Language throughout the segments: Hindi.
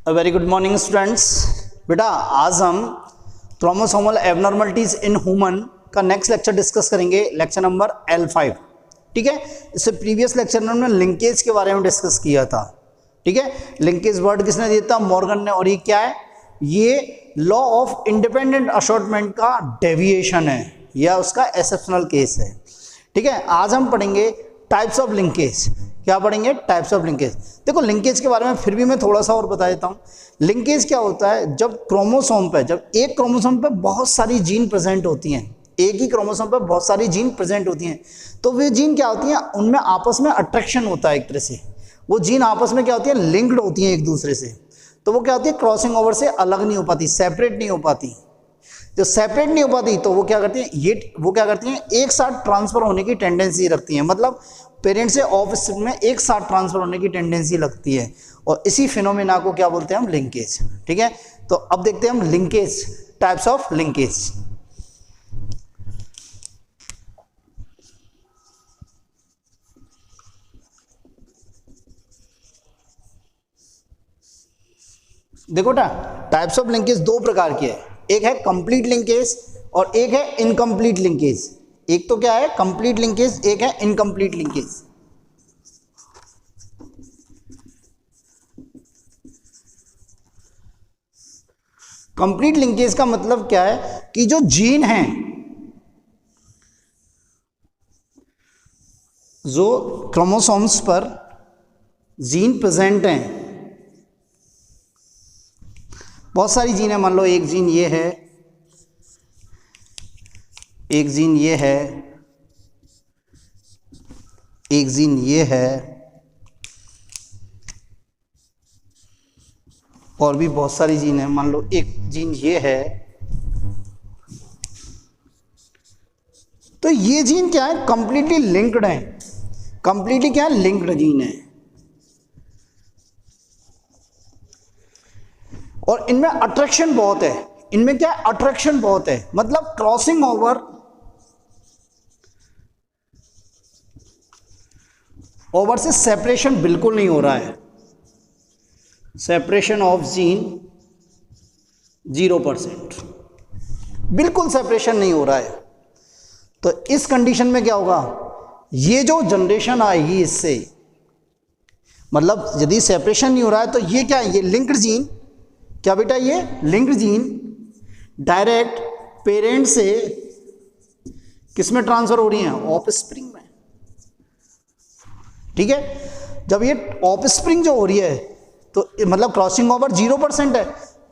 Very good morning students. बेटा आज हम क्रोमोसोमल एबनॉर्मलिटीज इन ह्यूमन का नेक्स्ट लेक्चर डिस्कस करेंगे, लेक्चर नंबर L5। ठीक है, इससे प्रीवियस लेक्चर में हमने लिंकेज के बारे में डिस्कस किया था। ठीक है, लिंकेज वर्ड किसने दिया था? मॉर्गन ने। और ये क्या है? ये लॉ ऑफ इंडिपेंडेंट असॉर्टमेंट का डेविएशन है या उसका एक्सेप्शनल केस है। ठीक है, आज हम पढ़ेंगे टाइप्स ऑफ लिंकेज। क्या पढ़ेंगे? Types of linkage. देखो लिंकेज के बारे में फिर भी मैं थोड़ा सा और बता देता हूँ। लिंकेज क्या होता है? जब क्रोमोसोम पे, जब एक क्रोमोसोम पे बहुत सारी जीन प्रेजेंट होती हैं, एक ही क्रोमोसोम पे बहुत सारी जीन प्रेजेंट होती हैं, तो वे जीन क्या होती हैं? उनमें आपस में अट्रैक्शन होता है एक तरह से। वो जीन आपस में क्या होती है? लिंक्ड होती हैं एक दूसरे से। तो वो क्या होती है? क्रॉसिंग ओवर से अलग नहीं हो पाती, सेपरेट नहीं हो पाती। जो सेपरेट नहीं हो पाती तो वो क्या करती हैं? वो क्या करती हैं? एक साथ ट्रांसफर होने की टेंडेंसी रखती हैं। मतलब पेरेंट से ऑफस्प्रिंग में एक साथ ट्रांसफर होने की टेंडेंसी लगती है, और इसी फिनोमेना को क्या बोलते हैं? हम लिंकेज। ठीक है, तो अब देखते हैं हम लिंकेज, टाइप्स ऑफ लिंकेज। देखो बेटा, टाइप्स ऑफ लिंकेज दो प्रकार की है। एक है कंप्लीट लिंकेज और एक है इनकम्प्लीट लिंकेज। एक तो क्या है? कंप्लीट लिंकेज, एक है इनकम्प्लीट लिंकेज। कंप्लीट लिंकेज का मतलब क्या है? कि जो जीन है, जो क्रोमोसोम्स पर जीन प्रेजेंट हैं, बहुत सारी जीन है। मान लो एक जीन ये है, एक जीन ये है, एक जीन ये है, और भी बहुत सारी जीन है। मान लो एक जीन ये है। तो ये जीन क्या है? कंप्लीटली लिंक्ड है। कंप्लीटली क्या है? लिंक्ड जीन है। और इनमें अट्रैक्शन बहुत है। इनमें क्या है? अट्रैक्शन बहुत है। मतलब क्रॉसिंग ओवर से सेपरेशन बिल्कुल नहीं हो रहा है। सेपरेशन ऑफ जीन 0%, बिल्कुल सेपरेशन नहीं हो रहा है। तो इस कंडीशन में क्या होगा? ये जो जनरेशन आएगी इससे, मतलब यदि सेपरेशन नहीं हो रहा है तो ये क्या है? ये लिंक्ड जीन, क्या बेटा? ये लिंक्ड जीन डायरेक्ट पेरेंट से किस में ट्रांसफर हो रही है? ऑफस्प्रिंग में। ठीक है, जब ये ऑफस्प्रिंग जो हो रही है तो मतलब क्रॉसिंग ओवर 0% है,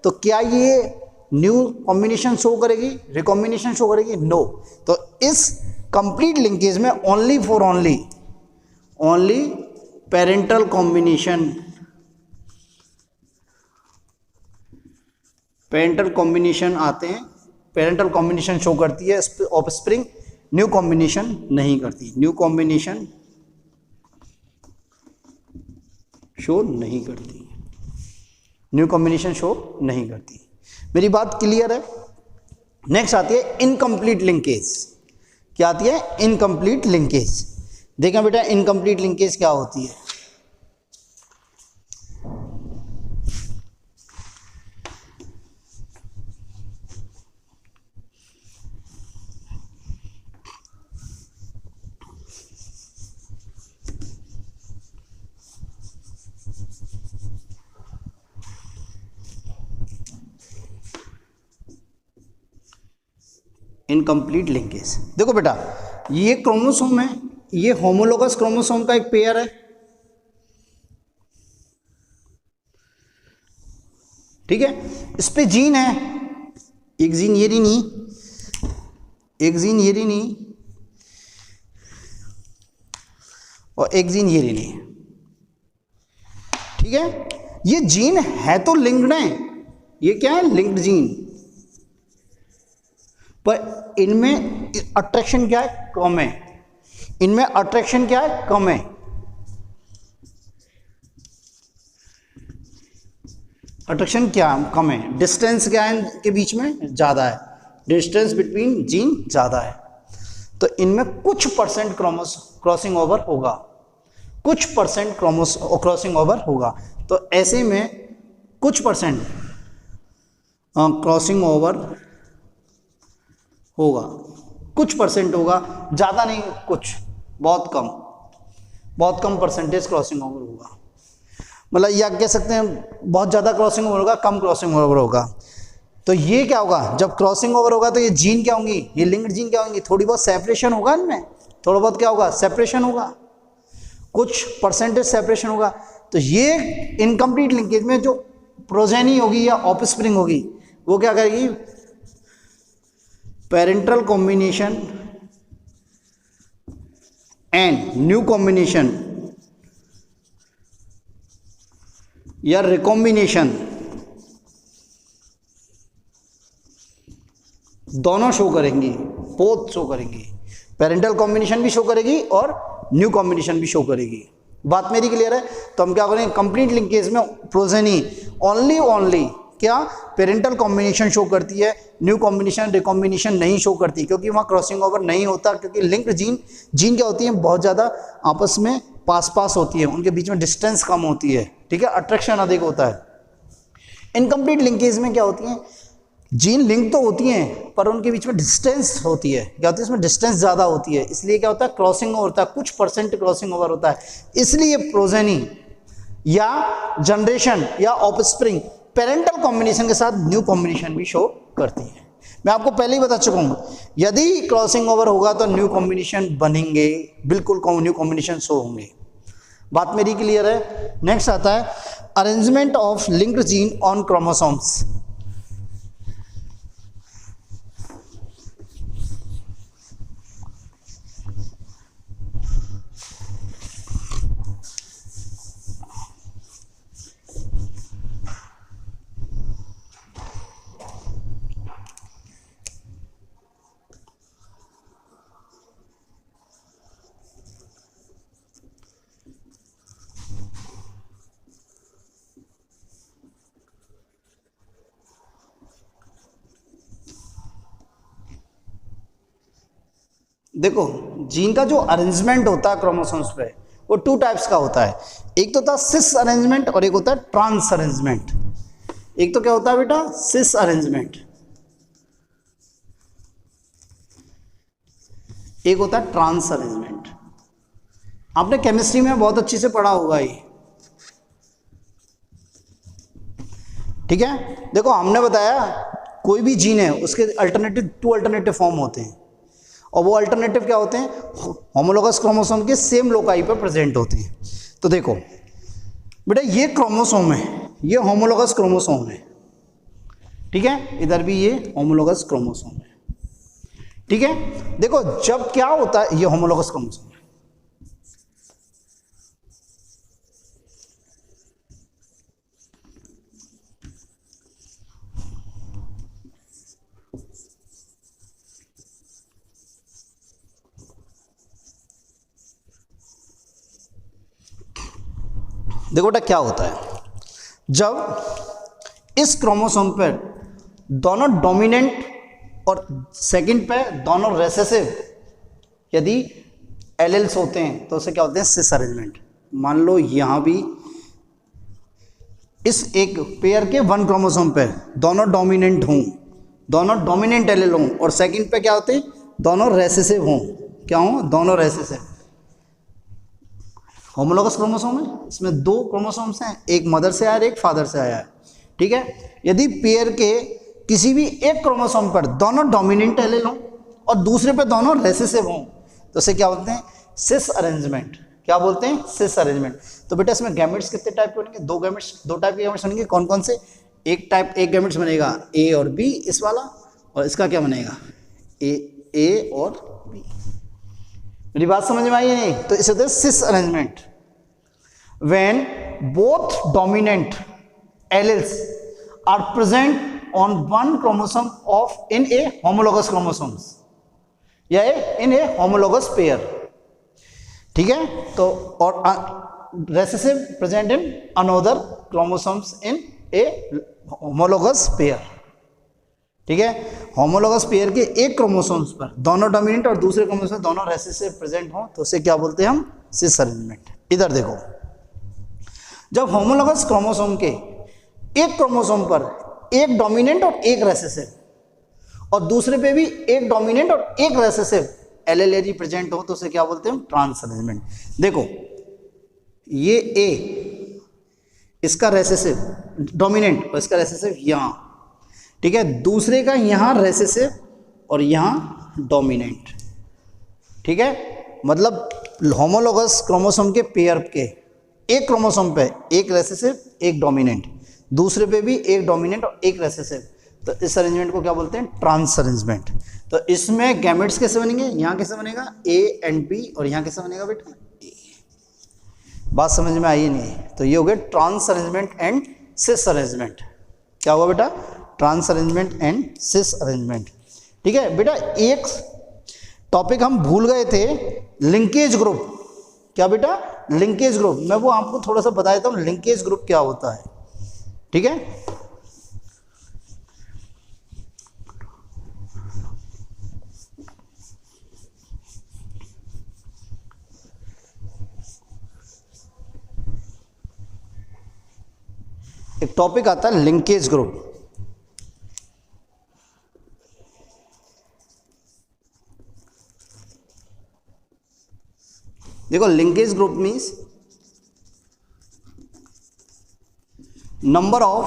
तो क्या ये न्यू कॉम्बिनेशन शो करेगी, रिकॉम्बिनेशन शो करेगी? नो। तो इस कंप्लीट लिंकेज में ओनली पेरेंटल कॉम्बिनेशन आते हैं। पेरेंटल कॉम्बिनेशन शो करती है, ऑफस्प्रिंग न्यू कॉम्बिनेशन नहीं करती, न्यू कॉम्बिनेशन शो नहीं करती, न्यू कॉम्बिनेशन शो नहीं करती। मेरी बात क्लियर है? नेक्स्ट आती है इनकम्प्लीट लिंकेज। क्या आती है? Incomplete linkage. देखें बेटा, इनकम्प्लीट लिंकेज क्या होती है? Incomplete linkage. देखो बेटा, ये क्रोमोसोम है, ये होमोलोगस क्रोमोसोम का एक पेयर है। ठीक है, इस पे जीन है, एक जीन ये नहीं, एक जीन ये नहीं, और एक जीन ये नहीं। ठीक है, ये जीन है तो लिंक्ड है। ये क्या है? Linked gene. पर इनमें अट्रैक्शन क्या है? कम है। इनमें अट्रैक्शन क्या है? कम है। अट्रैक्शन क्या कम है? डिस्टेंस क्या है इनके बीच में? ज़्यादा है। डिस्टेंस बिटवीन जीन ज़्यादा है। तो इनमें कुछ परसेंट क्रॉसिंग ओवर होगा, कुछ परसेंट क्रॉसिंग ओवर होगा। तो ऐसे में कुछ परसेंट क्रॉसिंग ओवर होगा, कुछ परसेंट होगा, ज़्यादा नहीं, कुछ, बहुत कम परसेंटेज क्रॉसिंग ओवर होगा। मतलब या कह सकते हैं बहुत ज़्यादा क्रॉसिंग ओवर होगा, कम क्रॉसिंग ओवर होगा। तो ये क्या होगा, जब क्रॉसिंग ओवर होगा तो ये जीन क्या होंगी, ये लिंक्ड जीन क्या होंगी, थोड़ी बहुत सेपरेशन होगा इनमें, थोड़ा बहुत क्या होगा, सेपरेशन होगा, कुछ परसेंटेज सेपरेशन होगा। तो ये इनकम्प्लीट लिंकेज में जो प्रोजेनी होगी या ऑफस्प्रिंग होगी वो क्या करेगी, parental combination and new combination या रिकॉम्बिनेशन दोनों शो करेंगी, बोथ शो करेंगी, पेरेंटल कॉम्बिनेशन भी शो करेगी और न्यू कॉम्बिनेशन भी शो करेगी। बात मेरी क्लियर है? तो हम क्या करेंगे, कंप्लीट लिंकेज में प्रोजेनी ओनली क्या पेरेंटल कॉम्बिनेशन शो करती है, न्यू कॉम्बिनेशन रिकॉम्बिनेशन नहीं शो करती, क्योंकि वहाँ क्रॉसिंग ओवर नहीं होता, क्योंकि लिंक्ड जीन क्या होती है, बहुत ज़्यादा आपस में पास होती है, उनके बीच में डिस्टेंस कम होती है, ठीक है, अट्रैक्शन अधिक होता है। इनकम्प्लीट लिंकेज में क्या होती है, जीन लिंक तो होती हैं पर उनके बीच में डिस्टेंस होती है, क्या होती है, इसमें डिस्टेंस ज़्यादा होती है, इसलिए क्या होता है, क्रॉसिंग ओवर होता है, कुछ परसेंट क्रॉसिंग ओवर होता है। इसलिए प्रोजेनी या जनरेशन या ऑफस्प्रिंग पेरेंटल कॉम्बिनेशन के साथ न्यू कॉम्बिनेशन भी शो करती है। मैं आपको पहले ही बता चुका हूँ, यदि क्रॉसिंग ओवर होगा तो न्यू कॉम्बिनेशन बनेंगे, बिल्कुल न्यू कॉम्बिनेशन शो होंगे। बात मेरी क्लियर है? नेक्स्ट आता है arrangement of linked gene on chromosomes. देखो, जीन का जो अरेंजमेंट होता है क्रोमोसोम्स पे वो टू टाइप्स का होता है। एक तो होता है सिस अरेंजमेंट और एक होता है ट्रांस अरेंजमेंट। एक तो क्या होता है बेटा, सिस अरेंजमेंट, एक होता है ट्रांस अरेंजमेंट। आपने केमिस्ट्री में बहुत अच्छी से पढ़ा होगा ये, ठीक है। देखो हमने बताया कोई भी जीन है उसके टू अल्टरनेटिव फॉर्म होते हैं, और वो अल्टरनेटिव क्या होते हैं, होमोलोगस क्रोमोसोम के सेम लोकाई पर प्रेजेंट होते हैं। तो देखो बेटा ये क्रोमोसोम है, ये होमोलोगस क्रोमोसोम है, ठीक है, इधर भी ये होमोलोगस क्रोमोसोम है, ठीक है। देखो जब क्या होता है, ये होमोलोगस क्रोमोसोम है, देखो बेटा क्या होता है, जब इस क्रोमोसोम पर दोनों डोमिनेंट और सेकंड पे दोनों रेसेसिव यदि एलेल्स होते हैं तो उसे क्या बोलते हैं, सिस अरेंजमेंट। मान लो यहां भी इस एक पेयर के वन क्रोमोसोम पे दोनों डोमिनेंट हों, दोनों डोमिनेंट एलेल हों, और सेकंड पे क्या होते हैं, दोनों रेसेसिव हों, क्या हों, दोनों रेसेसिव। होमोलोगस क्रोमोसोम है, इसमें दो क्रोमोसोम्स हैं, एक मदर से आया है, एक फादर से आया है, ठीक है। यदि पेयर के किसी भी एक क्रोमोसोम पर दोनों डोमिनेंट एलील हों और दूसरे पे दोनों रेसेसिव हों तो उसे क्या बोलते हैं, सिस अरेंजमेंट। क्या बोलते हैं, सिस अरेंजमेंट। तो बेटा इसमें गैमेट्स कितने टाइप के बनेंगे, दो टाइप के गैमेट्स बनेंगे। कौन कौन से, एक गैमेट्स बनेगा ए और बी इस वाला, और इसका क्या बनेगा, ए और बी। मेरी बात समझ में आई है नहीं? तो इसे होता है cis arrangement. When both dominant alleles are present on one chromosome of in a homologous chromosomes या इन ए होमोलोगस पेयर, ठीक है। तो और recessive present in another chromosomes in a homologous pair, ठीक है। होमोलोगस पेयर के एक क्रोमोसोम्स पर दोनों डोमिनेंट और दूसरे क्रोमोसोम दोनों रेसेसिव प्रेजेंट हो तो उसे क्या बोलते हैं हम, सिस अरेंजमेंट। इधर देखो, जब होमोलोगस क्रोमोसोम के एक क्रोमोसोम पर एक डोमिनेंट और एक रेसेसिव, और दूसरे पे भी एक डोमिनेंट और एक रेसेसिव एलील प्रेजेंट हो तो उसे क्या बोलते हैं, ट्रांस अरेंजमेंट। देखो ये ए, इसका रेसेसिव डोमिनेंट और इसका रेसेसिव यहाँ, ठीक है, दूसरे का यहाँ रेसेसिव और यहाँ डोमिनेंट, ठीक है, मतलब होमोलोगस क्रोमोसोम के पेयर के एक क्रोमोसोम पे एक रेसेसिव एक डोमिनेंट, दूसरे पे भी एक डोमिनेंट और एक रेसेसिव, तो इस अरेंजमेंट को क्या बोलते हैं, ट्रांस अरेंजमेंट। तो इसमें गैमेट्स कैसे बनेंगे, यहाँ कैसे बनेगा ए एंड बी, और यहाँ कैसे बनेगा बेटा ए। बात समझ में आई नहीं? तो ये हो गया trans arrangement and cis arrangement. क्या हुआ बेटा, trans arrangement and cis arrangement. ठीक है बेटा, एक टॉपिक हम भूल गए थे, लिंकेज ग्रुप। क्या बेटा, लिंकेज ग्रुप, मैं वो आपको थोड़ा सा बता देता हूँ लिंकेज ग्रुप क्या होता है। ठीक है, एक टॉपिक आता है लिंकेज ग्रुप। देखो linkage group means number of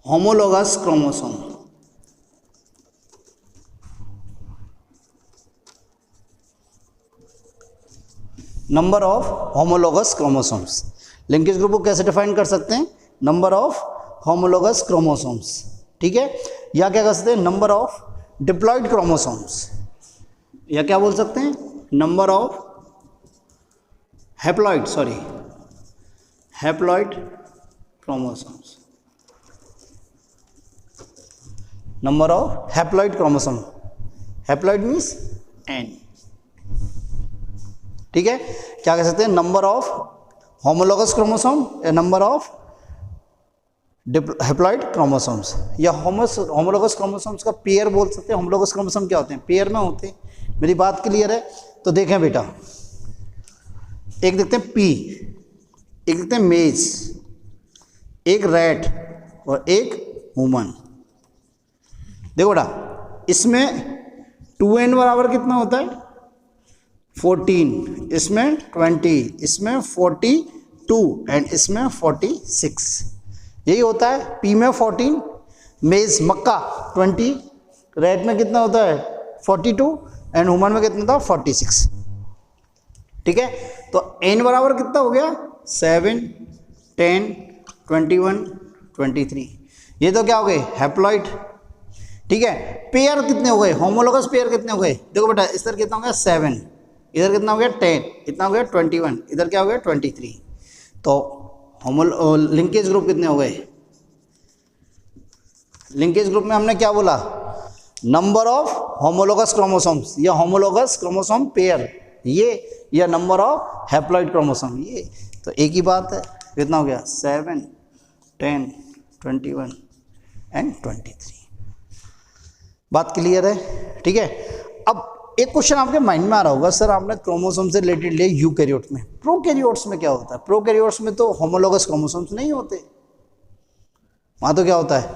homologous chromosome. Number of homologous chromosomes. Linkage group को कैसे डिफाइन कर सकते हैं, नंबर ऑफ होमोलोगस क्रोमोसोम्स। ठीक है, या क्या कर सकते हैं, नंबर ऑफ डिप्लॉयड क्रोमोसोम्स, या क्या बोल सकते हैं, number of haploid, sorry haploid chromosomes, number of haploid chromosome. Haploid means N. ठीक है, क्या कह सकते हैं, नंबर ऑफ होमोलोगस क्रोमोसोम या नंबर ऑफ हैप्लॉइड क्रोमोसोम्स, या होमोलोगस क्रोमोसोम्स का पेयर बोल सकते हैं। होमोलोगस क्रोमोसोम क्या होते हैं, पेयर में होते हैं। मेरी बात क्लियर है? तो देखें बेटा, एक देखते हैं पी, एक देखते हैं मेज, एक रैट और एक ह्यूमन। देखो बेटा, इसमें 2n बराबर कितना होता है, 14, इसमें 20, इसमें 42 एंड इसमें 46। यही होता है, पी में 14, मेज मक्का 20, रैट में कितना होता है 42 एंड ह्यूमन में कितना था 46। ठीक है, तो n बराबर कितना हो गया 7, 10, 21, 23। ये तो क्या हो गए, हैप्लॉइड। ठीक है, पेयर कितने हो गए, होमोलोगस पेयर कितने हो गए, देखो बेटा, इस तरह कितना हो गया 7, इधर कितना हो गया 10, इतना हो गया 21, इधर क्या हो गया 23। तो लिंकेज ग्रुप कितने हो गए, लिंकेज ग्रुप में हमने क्या बोला, नंबर ऑफ होमोलोगस क्रोमोसोम्स या होमोलोगस क्रोमोसोम पेयर ये, या नंबर ऑफ हैप्लॉइड क्रोमोसोम ये। तो एक ही बात है, कितना हो गया 7, 10, 21 एंड 23। बात क्लियर है? ठीक है, अब एक क्वेश्चन आपके माइंड में आ रहा होगा, सर आपने क्रोमोसोम से रिलेटेड लिया यूकैरियोट्स में, प्रोकैरियोट्स में क्या होता है? प्रोकैरियोट्स में तो होमोलोगस क्रोमोसोम्स नहीं होते, वहाँ तो क्या होता है,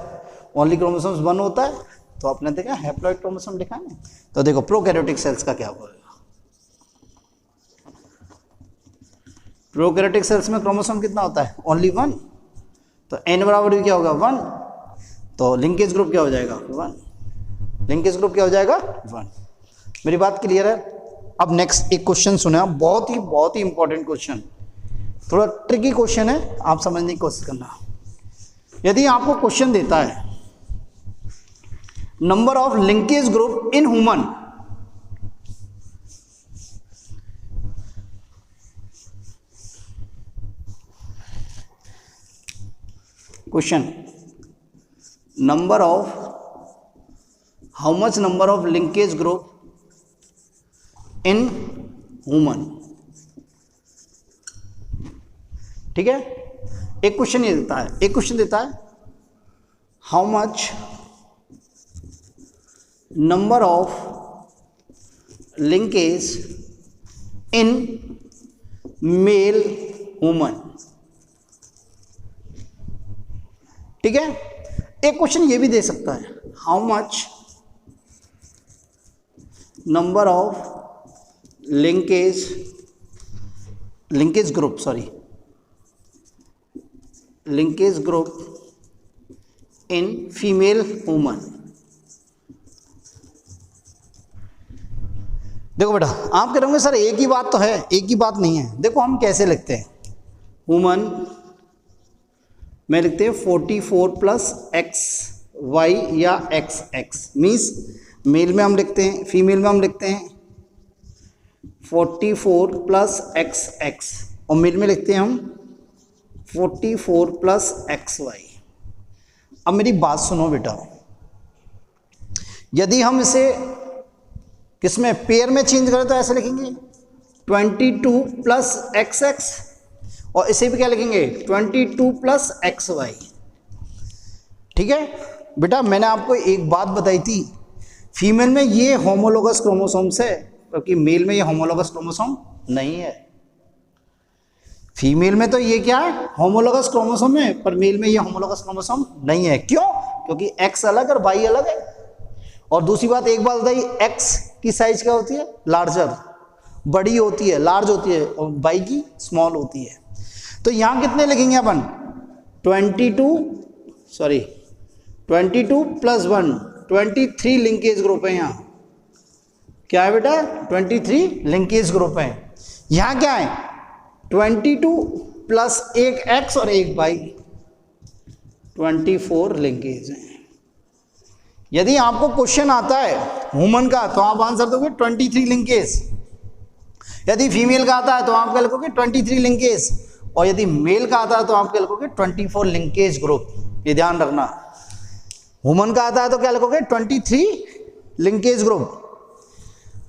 ओनली क्रोमोसोम्स 1 होता है। तो आपने देखा हैप्लॉइड क्रोमोसोम लिखा है। तो देखो प्रोकैरियोटिक सेल्स का क्या होगा, प्रोकैरियोटिक सेल्स में क्रोमोसोम कितना होता है, ओनली 1। तो n बराबर भी क्या होगा 1, तो लिंकेज ग्रुप क्या हो जाएगा 1, लिंकेज ग्रुप क्या हो जाएगा 1। मेरी बात क्लियर है? अब नेक्स्ट एक क्वेश्चन सुना, बहुत ही इंपॉर्टेंट क्वेश्चन, थोड़ा ट्रिकी क्वेश्चन है, आप समझने की कोशिश करना। यदि आपको क्वेश्चन देता है number of linkage group in human, question number of, how much number of linkage group in human. ठीक है, एक क्वेश्चन ये देता है, एक क्वेश्चन देता है how much number of linkage in male human. ठीक है। एक क्वेश्चन ये भी दे सकता है, how much number of linkage group in female woman. देखो बेटा, आप कह रहे होंगे सर एक ही बात तो है, एक ही बात नहीं है। देखो हम कैसे लिखते हैं, वुमन में लिखते हैं 44 प्लस एक्स वाई या एक्स एक्स, मीन्स मेल में हम लिखते हैं, फीमेल में हम लिखते हैं 44 प्लस एक्स एक्स, और मेल में लिखते हैं हम 44 प्लस एक्स वाई। अब मेरी बात सुनो बेटा, यदि हम इसे किसमें पेयर में चेंज करें तो ऐसे लिखेंगे 22 प्लस एक्स एक्स, और इसे भी क्या लिखेंगे 22 प्लस एक्स वाई। ठीक है बेटा, मैंने आपको एक बात बताई थी, फीमेल में ये होमोलोगस क्रोमोसोम्स है, क्योंकि मेल में ये होमोलोगस क्रोमोसोम नहीं है। फीमेल में तो ये क्या है, होमोलोगस क्रोमोसोम है, पर मेल में ये होमोलोगस क्रोमोसोम नहीं है। क्यों? क्योंकि एक्स अलग और वाई अलग है। और दूसरी बात, एक बात बताइए, एक्स की साइज क्या होती है, लार्जर, बड़ी होती है, लार्ज होती है, और वाई की स्मॉल होती है। तो यहां कितने लिखेंगे अपन, 22 प्लस 1, 23 लिंकेज ग्रुप है। यहाँ क्या है बेटा, 23 लिंकेज ग्रुप है। यहां क्या है, 22 प्लस एक एक्स और एक वाई, 24 लिंकेज है। यदि आपको क्वेश्चन आता है वुमन का तो आप आंसर दोगे 23 लिंकेज, यदि फीमेल का आता है तो आप क्या लिखोगे 23 लिंकेज, और यदि मेल का आता है तो आप क्या लिखोगे 24 लिंकेज ग्रुप। ये ध्यान रखना, वुमन का आता है तो क्या लिखोगे 23 लिंकेज ग्रुप,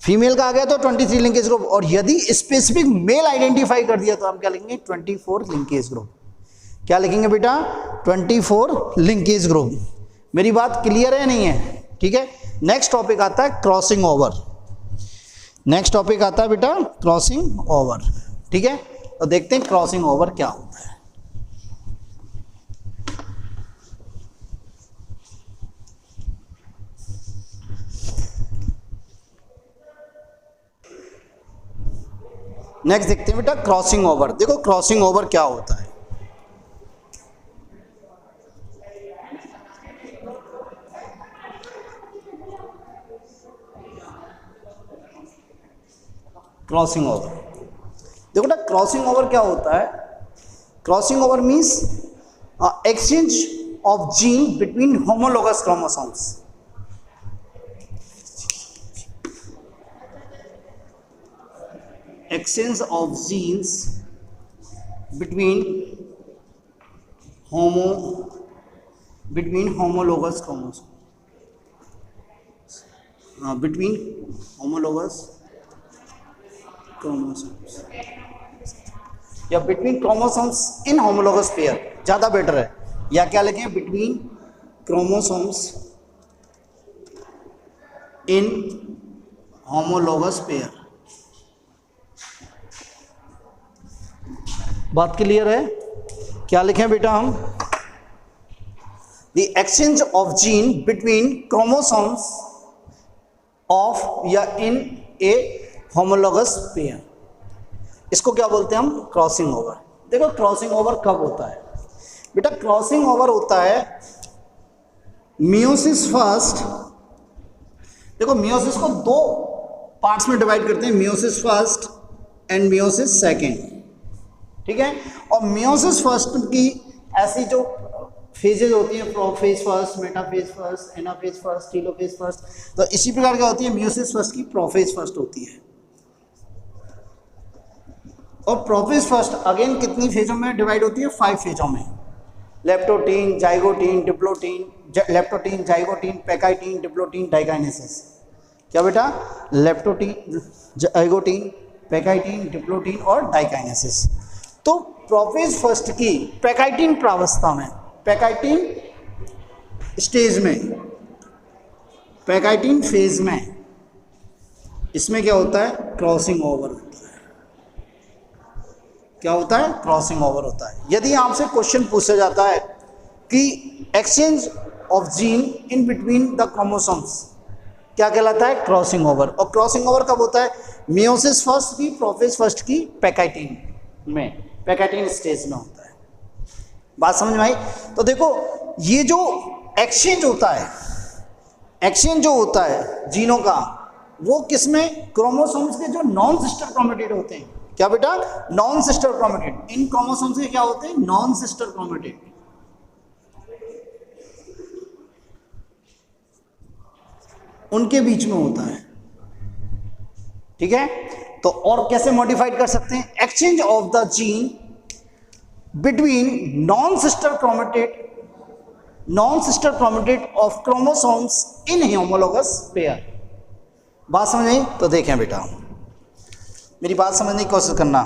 फीमेल का आ गया तो 23 लिंकेज ग्रुप, और यदि स्पेसिफिक मेल आइडेंटिफाई कर दिया तो हम क्या लिखेंगे 24 लिंकेज ग्रुप। क्या लिखेंगे बेटा, 24 लिंकेज ग्रुप। मेरी बात क्लियर है नहीं है? ठीक है। नेक्स्ट टॉपिक आता है क्रॉसिंग ओवर। नेक्स्ट टॉपिक आता है बेटा क्रॉसिंग ओवर। ठीक है, तो देखते हैं क्रॉसिंग ओवर क्या होता है। नेक्स्ट देखते हैं बेटा क्रॉसिंग ओवर। देखो क्रॉसिंग ओवर क्या होता है। क्रॉसिंग ओवर, देखो बेटा क्रॉसिंग ओवर क्या होता है। Crossing over means exchange of gene between homologous chromosomes. Exchange of genes between homologous chromosomes, between homologous chromosomes या between chromosomes in homologous pair ज़्यादा बेटर है, या क्या लिखें between chromosomes in homologous pair। बात क्लियर है? क्या लिखें बेटा हम, the exchange of gene between chromosomes of या इन ए होमोलोगस पेयर, इसको क्या बोलते हैं हम, क्रॉसिंग ओवर। देखो क्रॉसिंग ओवर कब होता है बेटा, क्रॉसिंग ओवर होता है मियोसिस फर्स्ट। देखो मियोसिस को दो पार्ट्स में डिवाइड करते हैं, meiosis first and meiosis second. ठीक है, और मियोसिस फर्स्ट की ऐसी जो फेजेज होती हैं, prophase first, metaphase first, anaphase first, telophase first, तो इसी प्रकार क्या होती है, मियोसिस फर्स्ट की प्रोफेज फर्स्ट होती है। और प्रोफेज फर्स्ट अगेन कितनी फेजों में डिवाइड होती है, 5 फेजों में, leptotene, zygotene, diplotene, leptotene, zygotene, pachytene, diplotene, diakinesis. क्या बेटा, लेप्टोटीन, जाइगोटीन, पैकाइटीन, डिप्लोटीन और डाइकाइनेसिस। तो प्रोफेज फर्स्ट की पैकाइटीन प्रावस्था में, पैकाइटीन स्टेज में, पैकाइटीन फेज में, इसमें क्या होता है, क्रॉसिंग ओवर होता है। क्या होता है, क्रॉसिंग ओवर होता है। यदि आपसे क्वेश्चन पूछा जाता है कि exchange of gene in between the chromosomes क्या कहलाता है? Crossing over. और क्रॉसिंग ओवर कब होता है? मियोसिस फर्स्ट की, प्रोफेज फर्स्ट की पैकेटिन में, पैकेटिन स्टेज में होता है। बात समझ में आई? तो देखो ये जो एक्सचेंज होता है, एक्सचेंज जो होता है जीनों का, वो किसमें? क्रोमोसोम्स के जो नॉन सिस्टर क्रोमेटिड होते हैं। क्या बेटा? Non sister chromatid. इन क्रोमोसोम्स के क्या होते हैं? Non sister chromatid. उनके बीच में होता है, ठीक है। तो और कैसे मॉडिफाइड कर सकते हैं? Exchange of the gene between non sister chromatid of chromosomes in homologous pair. बात समझ आई? तो देखें बेटा, मेरी बात समझने की कोशिश करना।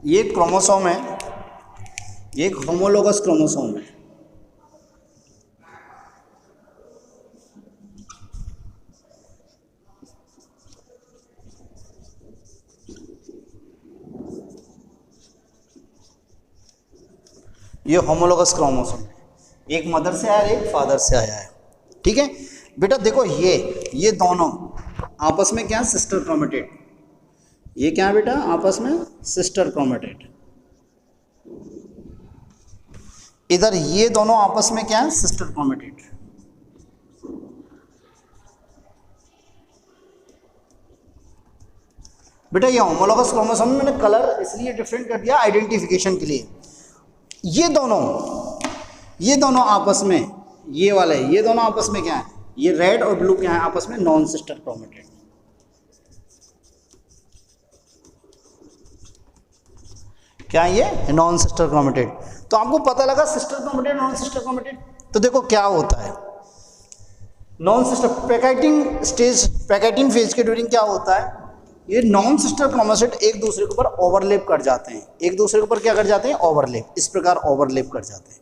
ये क्रोमोसोम है, ये एक होमोलोगस क्रोमोसोम है। ये होमोलोगस क्रोमोसोम है, एक मदर से आया है, एक फादर से आया है, ठीक है बेटा। देखो ये दोनों आपस में क्या है? Sister chromatid. ये क्या है बेटा? आपस में सिस्टर क्रोमेटिड। इधर ये दोनों आपस में क्या है? Sister chromatid. बेटा ये होमोलोगस क्रोमोसोम में मैंने कलर इसलिए डिफरेंट कर दिया आइडेंटिफिकेशन के लिए। ये दोनों आपस में, ये दोनों आपस में क्या है? ये रेड और ब्लू क्या है? आपस में नॉन सिस्टर क्रोमेटिड। क्या ये? Non sister chromatid. तो आपको पता लगा sister chromatid, non sister chromatid. तो देखो क्या होता है नॉन सिस्टर पैकेटिंग फेज के ड्यूरिंग क्या होता है? ये नॉन सिस्टर क्रोमोसाइट एक दूसरे के ऊपर ओवरलैप कर जाते हैं, एक दूसरे के ऊपर क्या कर जाते हैं? ओवरलैप। इस प्रकार ओवरलैप कर जाते हैं।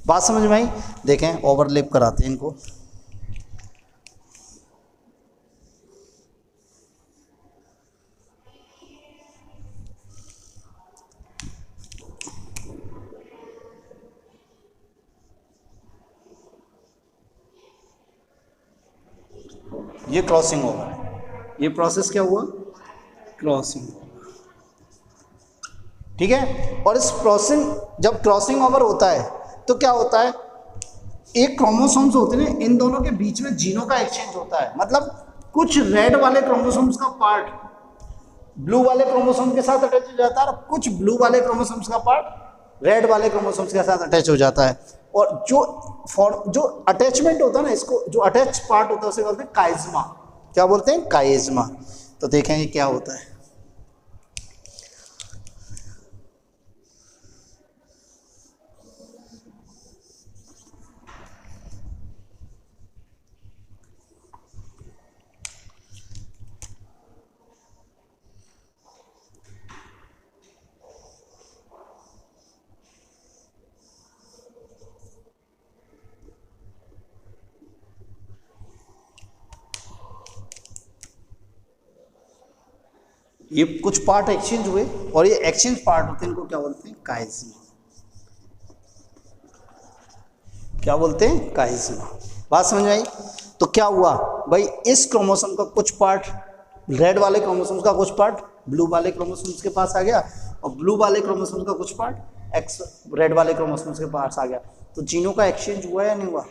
बात समझ में आई? देखें ओवरलैप कराते हैं इनको। ये क्रॉसिंग ओवर है, ये प्रोसेस क्या हुआ? क्रॉसिंग, ठीक है। और इस जब क्रॉसिंग ओवर होता है तो क्या होता है? एक क्रोमोसोम्स होते हैं, इन दोनों के बीच में जीनों का एक्सचेंज होता है। मतलब कुछ रेड वाले क्रोमोसोम्स का पार्ट ब्लू वाले क्रोमोसोम के साथ अटैच हो जाता है, और कुछ ब्लू वाले क्रोमोसोम्स का पार्ट रेड वाले क्रोमोसोम्स के साथ अटैच हो जाता है। और जो अटैचमेंट होता है ना, इसको जो अटैच पार्ट होता है उसे बोलते हैं काइज़मा। क्या बोलते हैं? काइज़मा। तो देखें ये क्या होता है। ये कुछ पार्ट एक्सचेंज हुए और ये एक्सचेंज पार्ट होते हैं, इनको क्या बोलते हैं? काइज़मा। क्या बोलते हैं? काइज़मा। बात समझ में आई? तो क्या हुआ भाई? इस क्रोमोसोम का कुछ पार्ट, रेड वाले क्रोमोसोम्स का कुछ पार्ट ब्लू वाले क्रोमोसोम्स के पास आ गया, और ब्लू वाले क्रोमोसोम्स का कुछ पार्ट रेड वाले क्रोमोसोम्स के पास आ गया। तो जीनों का एक्सचेंज हुआ या नहीं हुआ?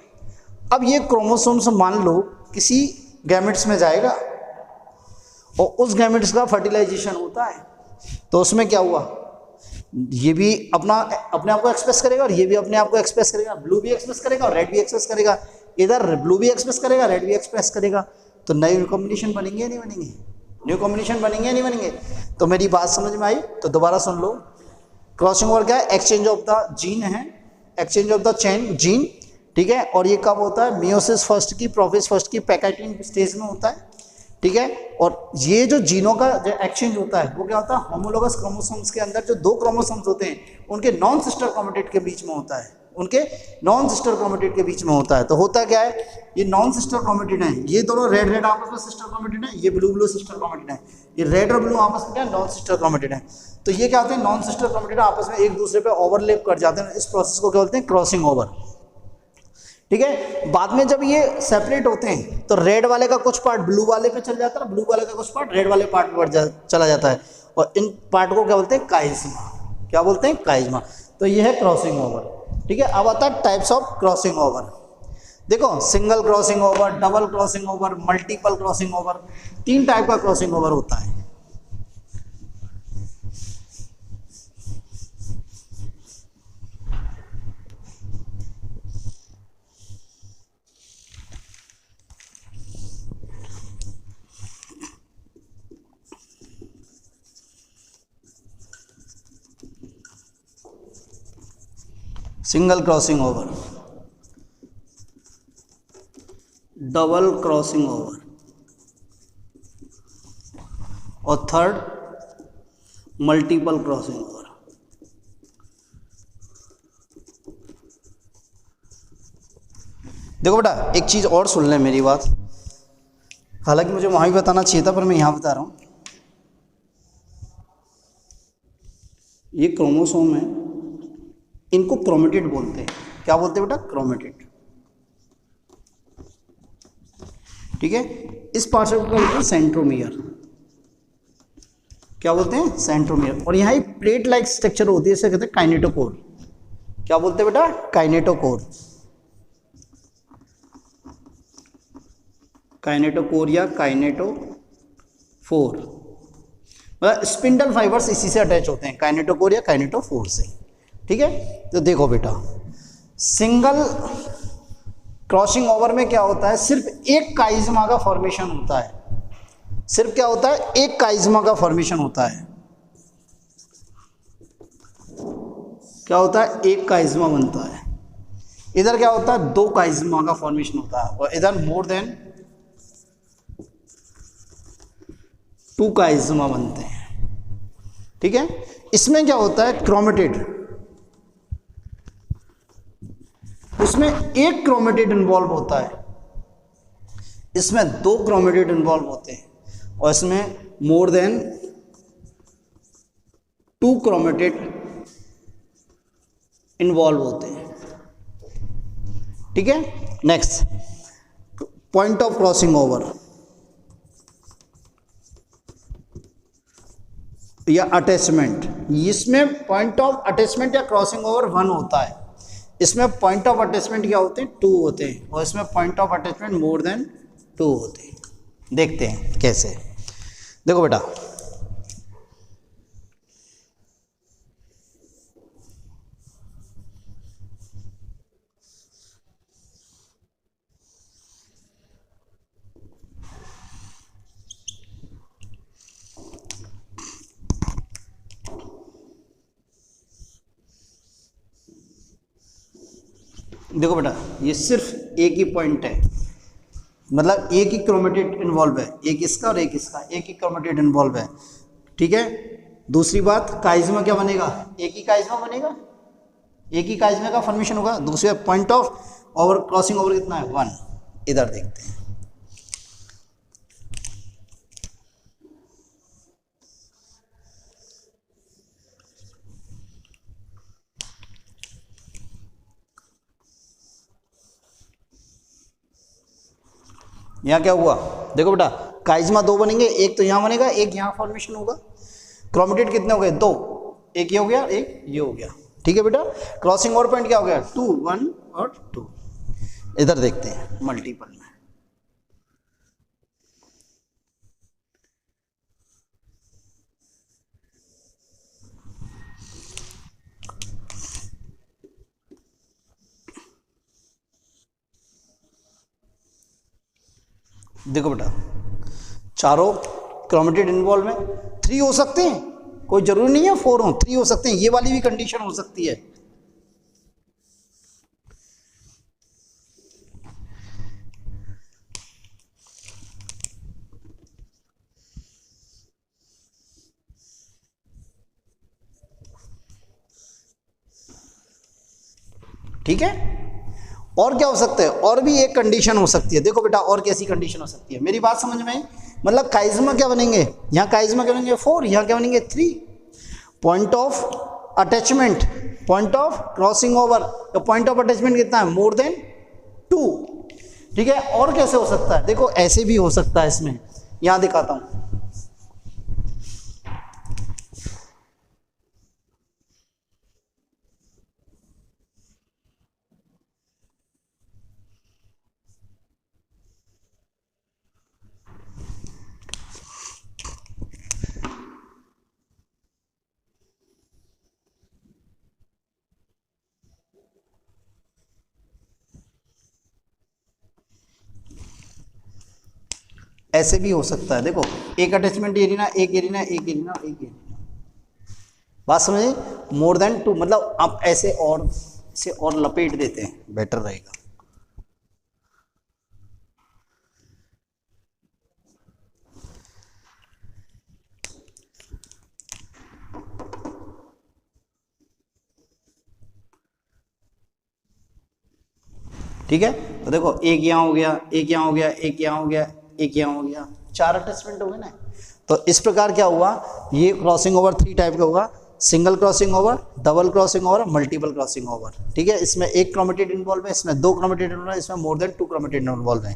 अब ये क्रोमोसोम्स मान लो किसी गैमेट्स में जाएगा और उस गैमेट्स का फर्टिलाइजेशन होता है, तो उसमें क्या हुआ? ये भी अपने आप को एक्सप्रेस करेगा और ये भी अपने आप को एक्सप्रेस करेगा। ब्लू भी एक्सप्रेस करेगा और रेड भी एक्सप्रेस करेगा। इधर ब्लू भी एक्सप्रेस करेगा, रेड भी एक्सप्रेस करेगा। तो नए कॉम्बिनेशन बनेंगे या नहीं बनेंगे? न्यू कॉम्बिनेशन बनेंगे या नहीं बनेंगे? तो मेरी बात समझ में आई? तो दोबारा सुन लो। क्रॉसिंग ओवर क्या है? एक्सचेंज ऑफ द जीन है, एक्सचेंज ऑफ द जीन, ठीक है। और ये कब होता है? मियोसिस फर्स्ट की, प्रोफेज फर्स्ट की पैकेटिन स्टेज में होता है, ठीक है। और ये जो जीनों का जो एक्सचेंज होता है वो क्या होता है? होमोलोगस क्रोमोसोम्स के अंदर जो दो क्रोमोसोम्स होते हैं उनके नॉन सिस्टर क्रोमेटिड के बीच में होता है। उनके नॉन सिस्टर क्रोमेटिड के बीच में होता है। तो होता क्या है, ये नॉन सिस्टर क्रोमेटिड है, ये दोनों रेड रेड आपस में सिस्टर क्रोमेटिड है, ये ब्लू ब्लू सिस्टर क्रोमेटिड है, ये रेड और ब्लू आपस में क्या नॉन सिस्टर क्रोमेटिड है। तो ये क्या होते हैं, नॉन सिस्टर क्रोमेटिड आपस में एक दूसरे पे ओवरलैप कर जाते हैं, इस प्रोसेस को क्या बोलते हैं, क्रॉसिंग ओवर। ठीक है, बाद में जब ये सेपरेट होते हैं तो रेड वाले का कुछ पार्ट ब्लू वाले पे चल जाता है, ब्लू वाले का कुछ पार्ट रेड वाले पार्ट पे चला जाता है, और इन पार्ट को क्या बोलते हैं, काइज्मा। क्या बोलते हैं, काइज्मा। तो ये है क्रॉसिंग ओवर। ठीक है, अब आता है टाइप्स ऑफ क्रॉसिंग ओवर। देखो, single crossing over, double crossing over, multiple crossing over, 3 type का क्रॉसिंग ओवर होता है। Single crossing over, double crossing over, और थर्ड मल्टीपल क्रॉसिंग ओवर। देखो बेटा, एक चीज़ और सुन लें मेरी बात, हालांकि मुझे वहाँ भी बताना चाहिए था पर मैं यहाँ बता रहा हूँ। ये क्रोमोसोम है, इनको क्रोमेटिड बोलते हैं। क्या बोलते हैं बेटा, क्रोमेटिड। ठीक है, इस पार्ट को क्या बोलते हैं, सेंट्रोमियर। क्या बोलते हैं, सेंट्रोमियर। और यहाँ एक प्लेट लाइक स्ट्रक्चर होती है, इसे कहते हैं काइनेटोकोर। क्या बोलते हैं बेटा, काइनेटोकोर। काइनेटोकोर या काइनेटोफोर, मतलब स्पिंडल फाइबर्स इसी से अटैच होते हैं, काइनेटोकोर या काइनेटोफोर से। ठीक है, तो देखो बेटा, सिंगल क्रॉसिंग ओवर में क्या होता है, सिर्फ एक काइज्मा का फॉर्मेशन होता है। सिर्फ क्या होता है, एक काइज्मा का फॉर्मेशन होता है। क्या होता है, एक काइज्मा बनता है। इधर क्या होता है, 2 काइज्मा का फॉर्मेशन होता है, और इधर मोर देन 2 काइज्मा बनते हैं। ठीक है, इसमें क्या होता है, क्रोमेटिड, उसमें एक क्रोमेटिड इन्वॉल्व होता है, इसमें 2 क्रोमेटिड इन्वॉल्व होते हैं, और इसमें मोर देन 2 क्रोमेटिड इन्वॉल्व होते हैं। ठीक है, next point of crossing over या अटैचमेंट। इसमें पॉइंट ऑफ अटैचमेंट या क्रॉसिंग ओवर 1 होता है, इसमें पॉइंट ऑफ अटैचमेंट क्या होते हैं, 2 होते हैं, और इसमें point of attachment more than 2 होते हैं। देखते हैं कैसे। देखो बेटा, देखो बेटा, ये सिर्फ एक ही पॉइंट है, मतलब एक ही क्रोमेटिड इन्वॉल्व है, एक इसका और एक इसका, एक ही क्रोमेटिड इन्वॉल्व है। ठीक है, दूसरी बात, काइज्मा क्या बनेगा, एक ही काइज्मा बनेगा, एक ही काइज्मा का फॉर्मेशन होगा। दूसरी बात, point of over crossing over कितना है, 1। इधर देखते हैं, यहाँ क्या हुआ, देखो बेटा, काइज्मा 2 बनेंगे, एक तो यहाँ बनेगा, एक यहाँ फॉर्मेशन होगा। क्रोमेटिड कितने हो गए, 2, एक ये हो गया, एक ये हो गया। ठीक है बेटा, क्रॉसिंग ओवर पॉइंट क्या हो गया, 2, 1 और 2। इधर देखते हैं मल्टीपल में। देखो बेटा, चारों क्रोमेटिड इन्वॉल्व में 3 हो सकते हैं, कोई जरूरी नहीं है 4 हो, 3 हो सकते हैं, ये वाली भी कंडीशन हो सकती है। ठीक है। और क्या हो सकता है, और भी एक कंडीशन हो सकती है, देखो बेटा और कैसी कंडीशन हो सकती है, मेरी बात समझ में आई। मतलब काइज्मा क्या बनेंगे, यहाँ काइज्मा क्या बनेंगे 4, यहाँ क्या बनेंगे 3। Point of attachment, point of crossing over, तो पॉइंट ऑफ अटैचमेंट कितना है, मोर देन 2। ठीक है। और कैसे हो सकता है, देखो ऐसे भी हो सकता है, इसमें यहां दिखाता हूं। ऐसे भी हो सकता है, देखो एक अटैचमेंट ये लेना, एक ये लेना, एक ये लेना, एक ये लेना, बात समझे, मोर देन 2, मतलब आप ऐसे और इसे और लपेट देते हैं, बेटर रहेगा। ठीक है। तो देखो एक यहाँ हो गया, एक यहाँ हो गया, एक यहाँ हो गया, एक यहाँ हो गया, 4 अटैचमेंट हो गए ना। तो इस प्रकार क्या हुआ, ये क्रॉसिंग ओवर 3 टाइप का होगा, single crossing over, double crossing over, multiple crossing over. ठीक है। इसमें एक क्रोमेटिड इन्वॉल्व है, इसमें 2 क्रोमेटिड इन्वॉल्व है, इसमें मोर देन 2 क्रोमेटिड इन्वॉल्व है।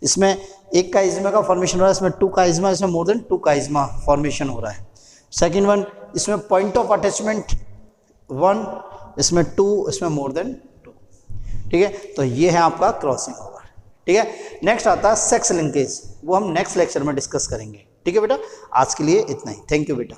इसमें एक काइज्मा का फॉर्मेशन हो रहा है, इसमें 2 काइज्मा, इसमें मोर देन 2 काइज्मा फॉर्मेशन हो रहा है। सेकेंड वन, इसमें पॉइंट ऑफ अटैचमेंट 1, इसमें 2, इसमें मोर देन 2। ठीक है। तो ये है आपका क्रॉसिंग ओवर। ठीक है। नेक्स्ट आता है सेक्स लिंकेज, वो हम नेक्स्ट लेक्चर में डिस्कस करेंगे। ठीक है बेटा, आज के लिए इतना ही। थैंक यू बेटा।